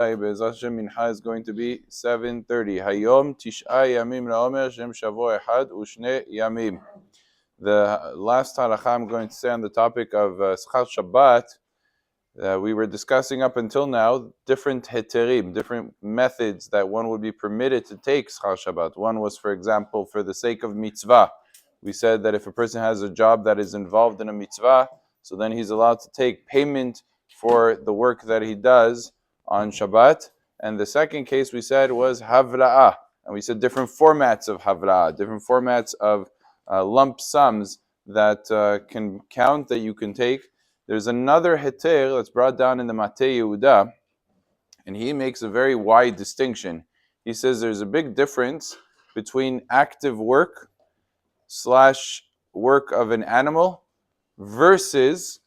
Be'ezrat Hashem Mincha is going to be 7:30. Hayom Tish'a Yamim LaOmer Shem Shavo Echad Ushne Yamim. The last halakha I'm going to say on the topic of Schar Shabbat, we were discussing up until now different heterim, different methods that one would be permitted to take Schar Shabbat. One was, for example, for the sake of mitzvah. We said that if a person has a job that is involved in a mitzvah, so then he's allowed to take payment for the work that he does on Shabbat. And the second case we said was havra'ah. And we said different formats of havra'ah, different formats of lump sums that can count, that you can take. There's another heter that's brought down in the Matei Yehuda, and he makes a very wide distinction. He says there's a big difference between active work / work of an animal versus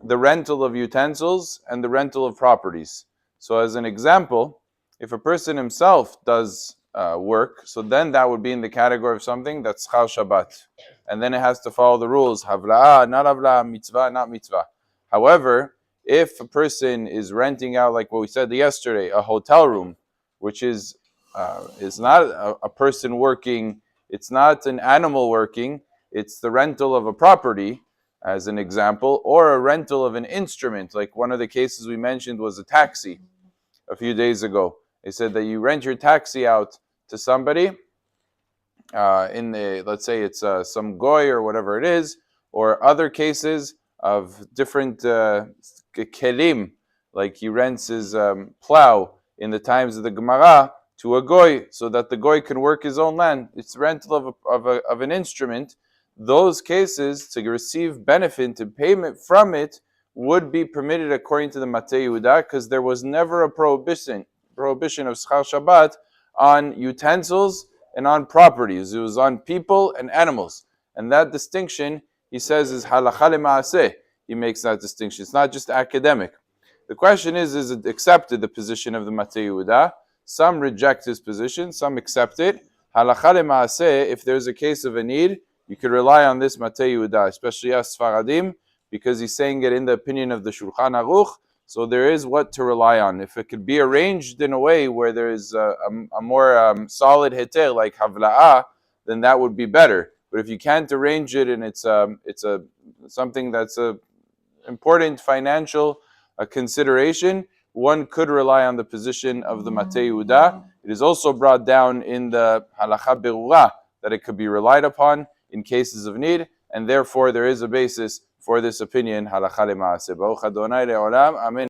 the rental of utensils and the rental of properties. So as an example, if a person himself does work, so then that would be in the category of something that's Schar Shabbat. And then it has to follow the rules, havra'ah, not havra'ah, mitzvah, not mitzvah. However, if a person is renting out, like what we said yesterday, a hotel room, which is not a person working, it's not an animal working, it's the rental of a property, as an example, or a rental of an instrument, like one of the cases we mentioned was a taxi a few days ago. They said that you rent your taxi out to somebody, let's say it's some goy or whatever it is, or other cases of different kelim, like he rents his plow in the times of the Gemara to a goy, so that the goy can work his own land. It's rental of an instrument. Those cases, to receive benefit and payment from it, would be permitted according to the Matei Yehuda, because there was never a prohibition of Schar Shabbat on utensils and on properties. It was on people and animals. And that distinction, he says, is halakha lema'aseh. He makes that distinction. It's not just academic. The question is it accepted, the position of the Matei Yehuda? Some reject his position, some accept it. Halakha lema'aseh, if there's a case of a need, you could rely on this Matei Yehuda, especially us Sfaradim, because he's saying it in the opinion of the Shulchan Aruch. So there is what to rely on. If it could be arranged in a way where there is a more solid heter like havra'ah, then that would be better. But if you can't arrange it and it's something that's a important financial consideration, one could rely on the position of the Matei Yehuda. It is also brought down in the Halakha Berurah that it could be relied upon in cases of need, and therefore there is a basis for this opinion. Halakha lema'aseh. Baruch Adonai le'olam. Amen.